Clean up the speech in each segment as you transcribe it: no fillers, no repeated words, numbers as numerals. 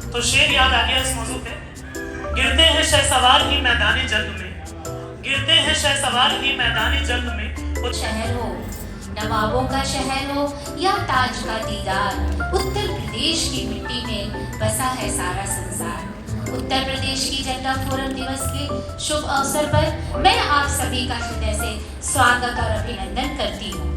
तो शेर याद आ गया इस मौजू पे। गिरते हैं शहसवार ही मैदानी जंग में, गिरते हैं शहसवार ही मैदानी जंग में। शहर हो, नवाबों का शहर हो या ताज का दीदार, उत्तर प्रदेश की मिट्टी में बसा है सारा संसार। उत्तर प्रदेश की जनता फोरम दिवस के शुभ अवसर पर मैं आप सभी का हृदय से स्वागत और अभिनंदन करती हूँ।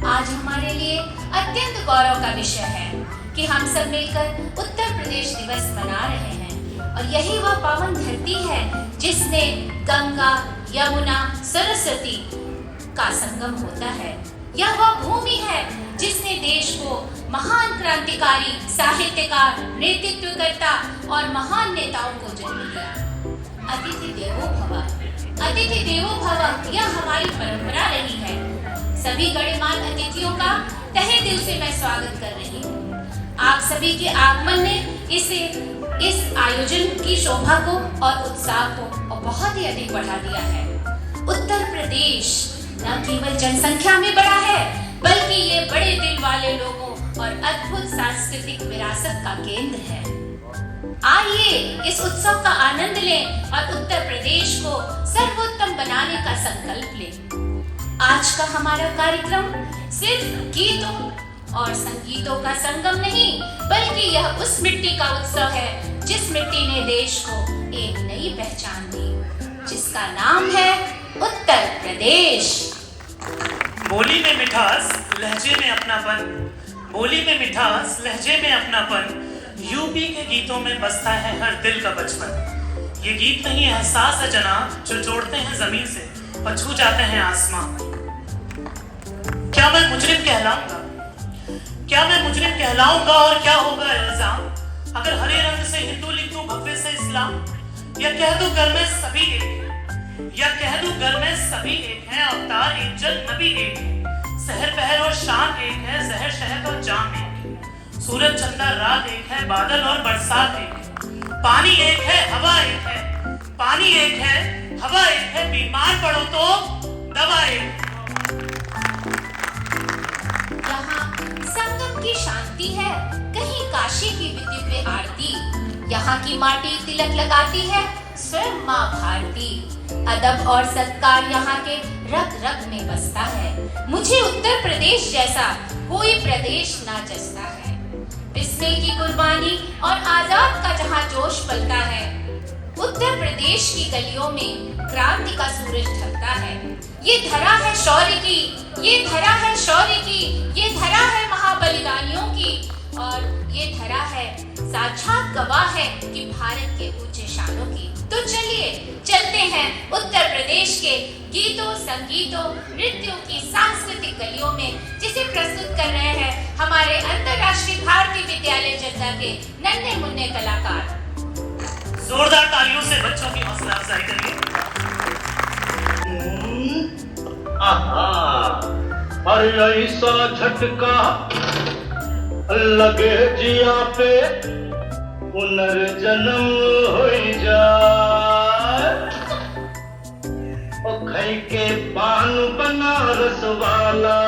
आज हमारे लिए अत्यंत गौरव का विषय है कि हम सब मिलकर उत्तर प्रदेश दिवस मना रहे हैं और यही वह पावन धरती है जिसने गंगा, यमुना, सरस्वती का संगम होता है। यह वह भूमि है जिसने देश को महान क्रांतिकारी, साहित्यकार, नेतृत्वकर्ता और महान नेताओं को जन्म दिया। अतिथि देवो भव, अतिथि देवो भव यह हमारी परंपरा रही है। सभी गणमान्य अतिथियों का तहे दिल से मैं स्वागत कर रही हूँ। आप सभी के आगमन ने इस आयोजन की शोभा को और उत्साह को बहुत ही अधिक बढ़ा दिया है। उत्तर प्रदेश न केवल जनसंख्या में बड़ा है बल्कि ये बड़े दिल वाले लोगों और अद्भुत सांस्कृतिक विरासत का केंद्र है। आइए इस उत्सव का आनंद लें और उत्तर प्रदेश को सर्वोत्तम बनाने का संकल्प लें। आज का हमारा कार्यक्रम सिर्फ गीतों और संगीतों का संगम नहीं बल्कि यह उस मिट्टी का उत्सव है जिस मिट्टी ने देश को एक नई पहचान दी, जिसका नाम है उत्तर प्रदेश। बोली में मिठास, लहजे में अपनापन, बोली में मिठास, लहजे में अपनापन, यूपी के गीतों में बसता है हर दिल का बचपन। ये गीत नहीं एहसास है जनाब जो जोड़ते हैं जमीन से और छू जाते हैं आसमां। क्या मैं मुजरिम कहलाऊंगा, क्या मैं मुजरिम कहलाऊंगा और क्या होगा इल्जाम अगर हरे रंग से हिंदू लिख दूं भव्य से इस्लाम, या कह दूं घर में सभी एक हैं, या कह दूं घर में सभी एक हैं, अवतार एक, जल नबी एक है, सहर पहर और शाम एक है, जहर शहद और जाम एक है, सूरज चंदा रात एक है, बादल और बरसात एक है, पानी एक है, हवा एक है, पानी एक है, हवा एक है, बीमार पड़ो तो दवा एक है। संगम की शांति है, कहीं काशी की दिव्य आरती, यहाँ की माटी तिलक लगाती है स्वयं माँ भारती। अदब और सत्कार यहाँ के रग रग में बसता है, मुझे उत्तर प्रदेश जैसा कोई प्रदेश ना जसता है। बिस्मिल की कुर्बानी और आजाद का जहाँ जोश पलता है, उत्तर प्रदेश की गलियों में क्रांति का सूरज ढलता है। ये धरा है शौर्य की, ये धरा है शौर्य की, ये धरा है महाबलिदानियों की, और ये धरा है साक्षात गवाह है कि भारत के ऊंचे शानों की। तो चलिए चलते हैं उत्तर प्रदेश के गीतों, संगीतों, नृत्यों की सांस्कृतिक गलियों में, जिसे प्रस्तुत कर रहे हैं हमारे अंतर्राष्ट्रीय भारतीय विद्यालय जद्दा के नन्हे मुन्ने कलाकार। जोरदार तालियों से बच्चों की हौसला अफजाई करिए। अरे ऐसा झटका लगे जिया पे पुनर्जन्म हो जाए, ओ खाई के पान बनारस वाला,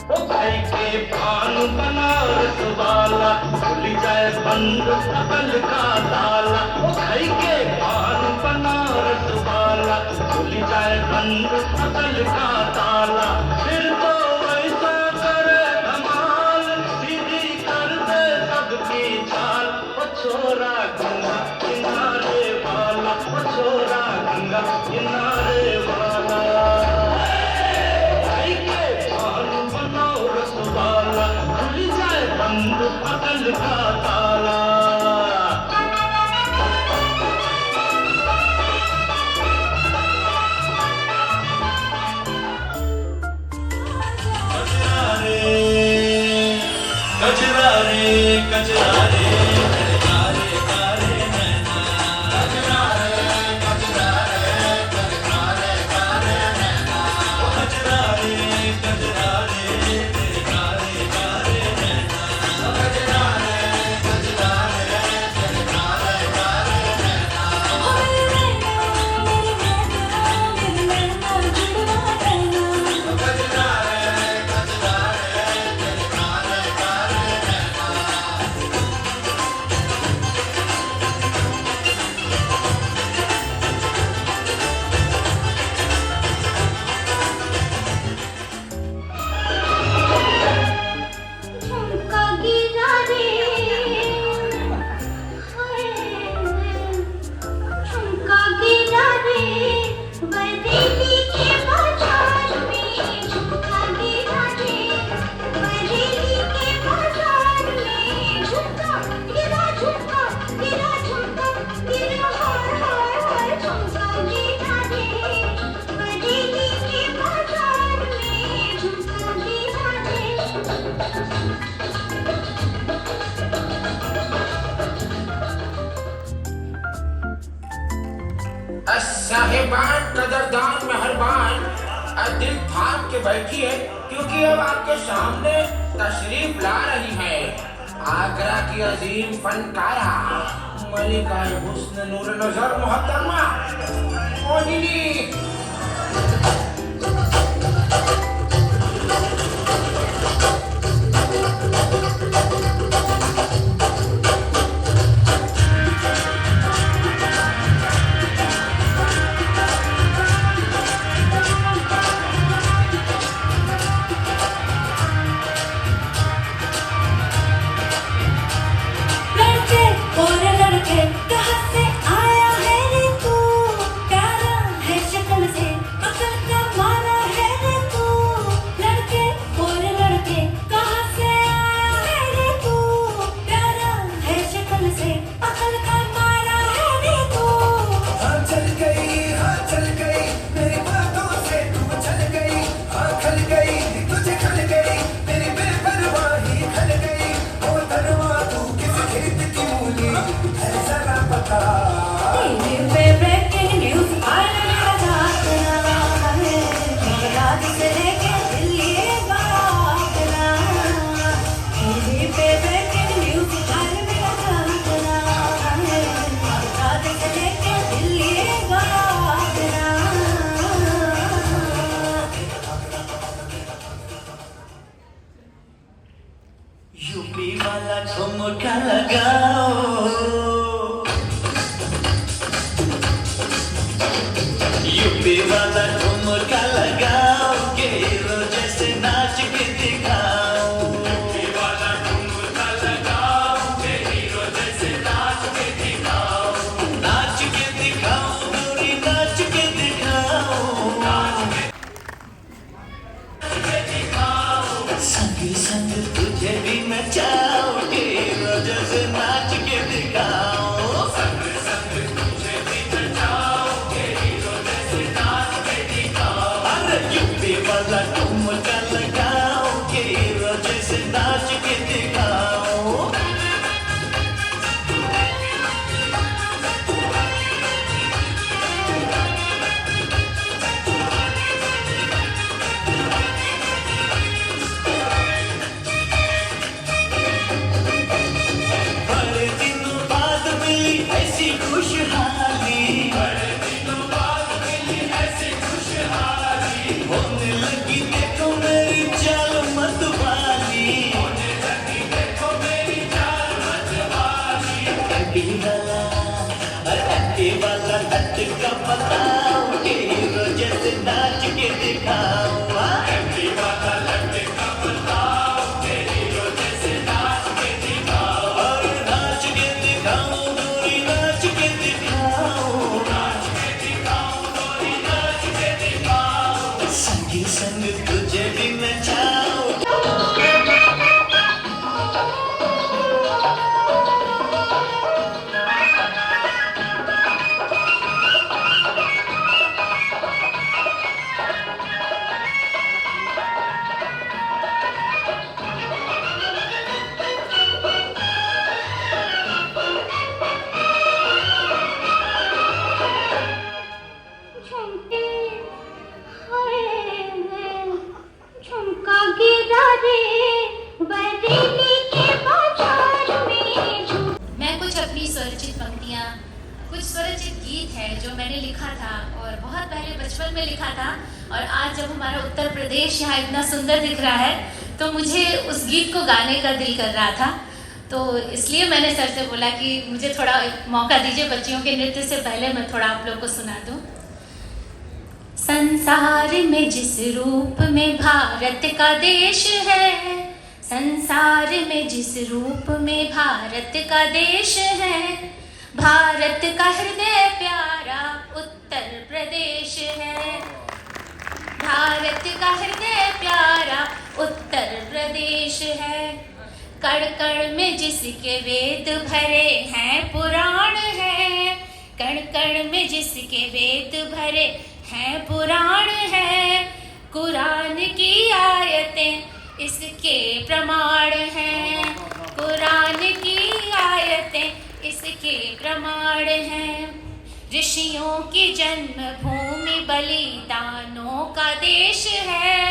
ओ खाई के पान बनारस वाला, खुल जाए बंद अकल का ताला, ओ खाई के पान बनारस वाला, खुल जाए बंद अकल का ताला। फिर तो वैसा करे धमाल, सीधी कर दे सबकी चाल, ओ छोरा गंगा किनारे वाला, ओ छोरा गंगा किनारे वाला, भाई के पान बनारस वाला, खुल जाए बंद अकल का ताला। कचरा रे कचरा रे कारे कारे नैना, कचरा रे कचरा रे कारे कारे नैना, कचरा रे कचरा रे कारे कारे नैना, कचरा रे कारे कारे नैना। समझदार मेहरबान दिल थाम के बैठिए, क्योंकि अब आपके सामने तशरीफ ला रही है आगरा की अजीम फनकारा मलिका हुस्न नूर नजर मोहतरमा मोहिनी। यूपी वाला ठुमका लगाओ, यूपी वाला ठुमका लगाओ, के हीरो जैसे नाच के दिखाओ। यूपी वाला ठुमका लगाओ, के हीरो जैसे नाच के दिखाओ। नाच के दिखाओ गोरी, नाच के दिखाओ, नाच के दिखाओ। संग संग तुझे भी नचाओ, के हीरो जैसे नाच के दिखाओ। संग संग तुझे भी नचाओ, के हीरो जैसे नाच के दिखाओ। अरे यूपी वाला ठुमका लगाओ, के हीरो जैसे नाच के दिखाओ। बड़े दिनों बाद मिली ऐसी खुशहाली, बड़े दिनों बाद मिली ऐसी खुशहाली। होने लगी देखो मेरी चाल मतवाली, होने लगी देखो मेरी चाल मतवाली। अंटी वाला लटका बताओ, के हीरो जैसे नाच के दिखाओ। अंटी वाला लटका बताओ, के हीरो जैसे नाच के दिखाओ। और नाच के दिखाओ गोरी, नाच के दिखाओ, नाच के दिखाओ गोरी, नाच के दिखाओ। संग संग तुझे भी नचाओ। झुमका गिरा रे बरेली के बाजार में। मैं कुछ अपनी स्वरचित पंक्तियाँ, कुछ स्वरचित गीत है जो मैंने लिखा था और बहुत पहले बचपन में लिखा था, और आज जब हमारा उत्तर प्रदेश यहाँ इतना सुंदर दिख रहा है तो मुझे उस गीत को गाने का दिल कर रहा था। तो इसलिए मैंने सर से बोला कि मुझे थोड़ा मौका दीजिए, बच्चियों के नृत्य से पहले मैं थोड़ा आप लोग को सुना दूँ। संसार में जिस रूप में भारत का देश है, संसार में जिस रूप में भारत का देश है, भारत का हृदय प्यारा उत्तर प्रदेश है। भारत का हृदय प्यारा उत्तर प्रदेश है। कण कण में जिसके वेद भरे हैं पुराण है, कण कण में जिसके वेद भरे हैं पुराण है। कुरान की आयतें इसके प्रमाण हैं, कुरान की आयतें इसके प्रमाण हैं। ऋषियों की जन्मभूमि बलिदानों का देश है,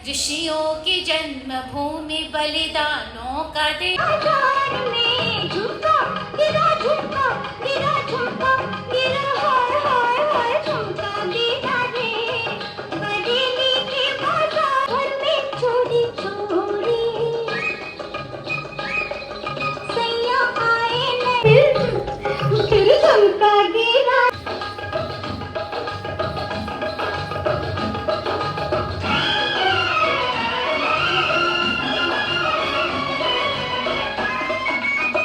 ऋषियों की जन्मभूमि बलिदानों का देश। बाजार में झुमका गिरा, झुमका गिरा, झुमका गिरा, हाय हाय हाय झुमका गिरा रे। बरेली के बाजार में चोरी चोरी सैया आए नहीं, फिर झुमका गिरा।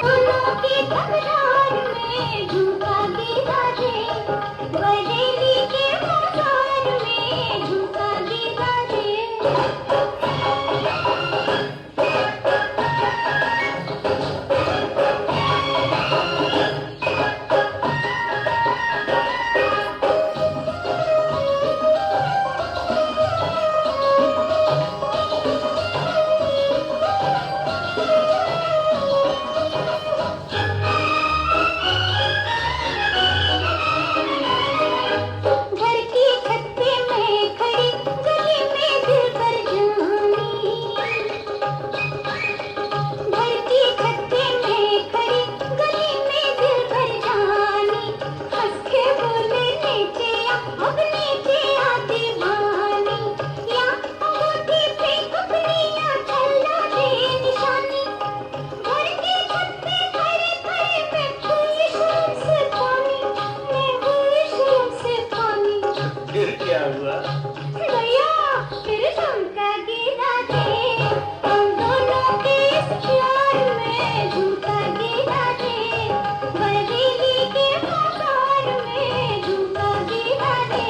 फूलों की तकरार में झुमका गिरा रे, बरेली के बाजार में झुमका गिरा रे। घर की छत पे मैं खड़ी, गली में दिल पर जानी। घर की छत पे मैं खड़ी, गली में दिल पर जानी। हंस के बोले नीचे आ, अब नीचे आ दीवानी। या अंगूठी पे अपनी या छल्ला दे निशानी। घर की छत पे खड़े खड़े मैं हुई शर्म से पानी, मैं हुई शर्म से पानी। फिर क्या हुआ? भैया फिर झुमका गिरा रे, हम दोनों के इस प्यार में झुमका गिरा रे। बरेली के बाजार में झुमका गिरा रे।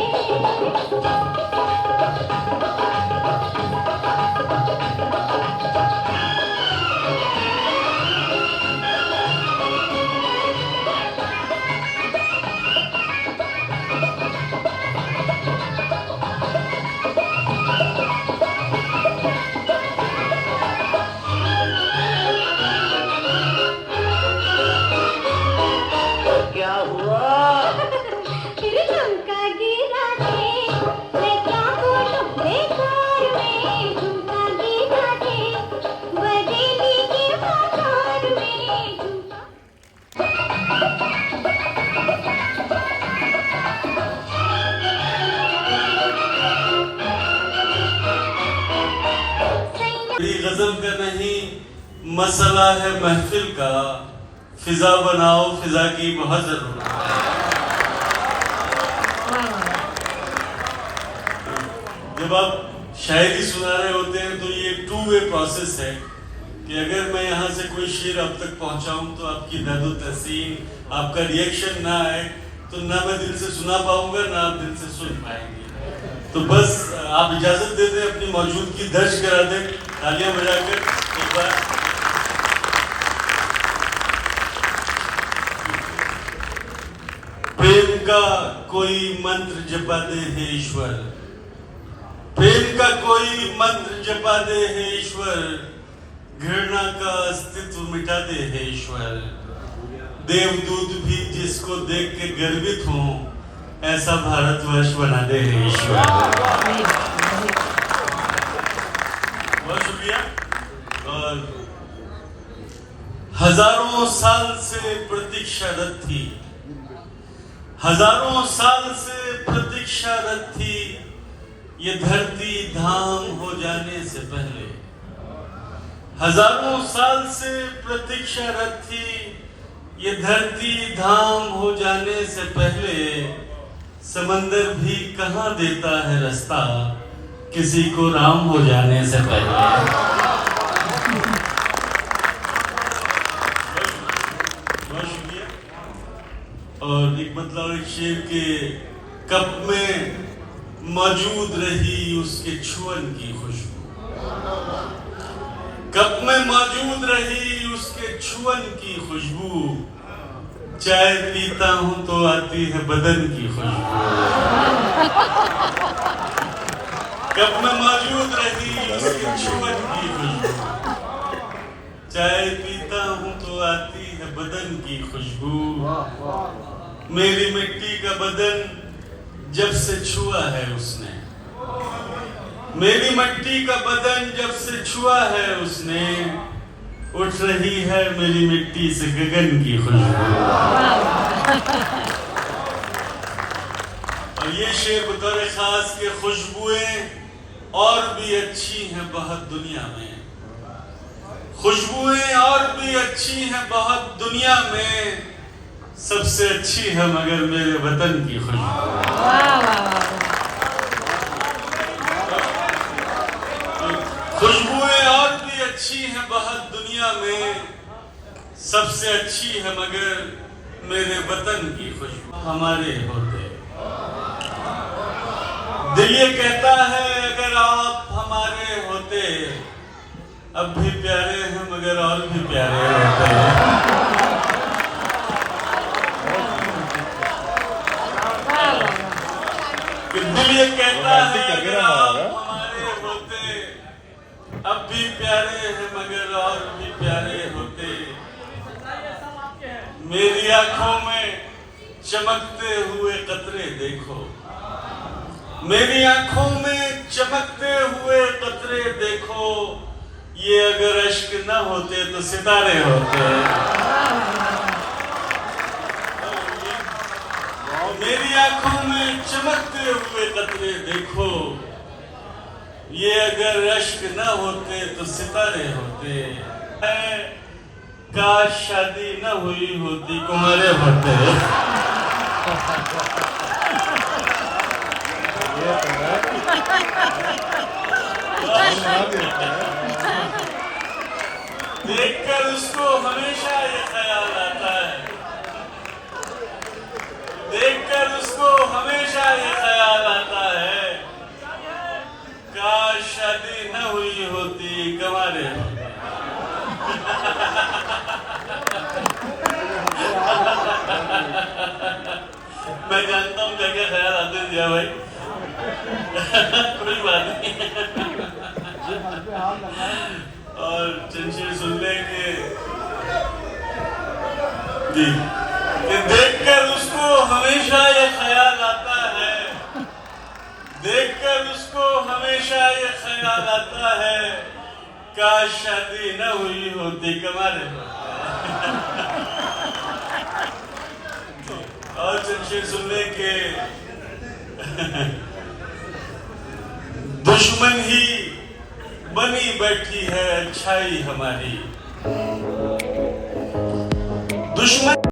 क्या हुआ? फिर झुमका गिरा रे, मैं क्या बोलूं बेकार में झुमका गिरा रे। बरेली के बाजार में झुमका। ये गजल का नहीं मसला है महफिल का, फिजा बनाओ फिजा की बहुत जरूरत है। जब आप शायरी सुना रहे होते हैं तो ये टू वे प्रोसेस है कि अगर मैं यहाँ से कोई शेर अब तक पहुँचाऊँ तो आपकी दर्द तहसीन, आपका रिएक्शन ना आए तो ना मैं दिल से सुना पाऊंगा ना आप दिल से सुन पाएंगे। तो बस आप इजाजत दे दें, अपनी मौजूदगी दर्ज करा दें तालियां बजाकर एक बार। प्रेम का कोई मंत्र जपा दे है ईश्वर, प्रेम का कोई मंत्र जपा दे है ईश्वर, घृणा का अस्तित्व मिटा दे है ईश्वर। देवदूत भी जिसको देख के गर्वित हों, ऐसा भारतवर्ष बना दे है ईश्वर। बहुत शुक्रिया। और हजारों साल से प्रतीक्षारत थी, हजारों साल से प्रतीक्षारत थी ये धरती धाम हो जाने से पहले, हजारों साल से प्रतीक्षारत थी ये धरती धाम हो जाने से पहले। समंदर भी कहाँ देता है रास्ता किसी को राम हो जाने से पहले। बहुत शुक्रिया। और एक मतलब एक शेर के कप में मौजूद रही उसके छुअन की खुशबू, कप में मौजूद रही उसके छुअन की खुशबू, चाय पीता हूं तो आती है बदन की खुशबू। कप में मौजूद रही उसके छुअन की खुशबू, चाय पीता हूं तो आती है बदन की खुशबू। मेरी मिट्टी का बदन जब से छुआ है उसने, मेरी मिट्टी का बदन जब से छुआ है उसने, उठ रही है मेरी मिट्टी से गगन की खुशबू। और ये शेर बतौर खास के खुशबुएं और भी अच्छी हैं बहुत दुनिया में, खुशबुएं और भी अच्छी हैं बहुत दुनिया में, सबसे अच्छी है मगर मेरे वतन की खुशबू। खुशबुएं और भी अच्छी हैं बहुत दुनिया में, सबसे अच्छी है मगर मेरे वतन की खुशबू। हमारे होते दिल ये कहता है अगर आप हमारे होते, अब भी प्यारे हैं मगर और भी प्यारे होते हैं। दिल ये कहता है अगर आप हमारे होते, अब भी प्यारे हैं मगर और भी प्यारे होते। मेरी आंखों में चमकते हुए कतरे देखो, मेरी आंखों में चमकते हुए कतरे देखो, ये अगर अश्क न होते तो सितारे होते। मेरी आंखों में चमकते हुए कतरे देखो, ये अगर अश्क न होते तो सितारे होते। काश शादी न हुई होती कुंवारे होते। देखकर उसको हमेशा ये ख्याल आता है, देखकर उसको हमेशा ये ख्याल आता है, काश शादी न हुई होती गंवारे होते। मैं जानता हूँ क्या क्या ख्याल आते दिया भाई। कोई बात नहीं। और चंचल सुन लेंगे जी, देखकर उसको हमेशा ये ख्याल आता है, देखकर उसको हमेशा ये ख्याल आता है, काश शादी न हुई होती कमारे होते। और चंचल सुन लेंगे दुश्मन ही बनी बैठी है अच्छाई हमारी, दुश्मन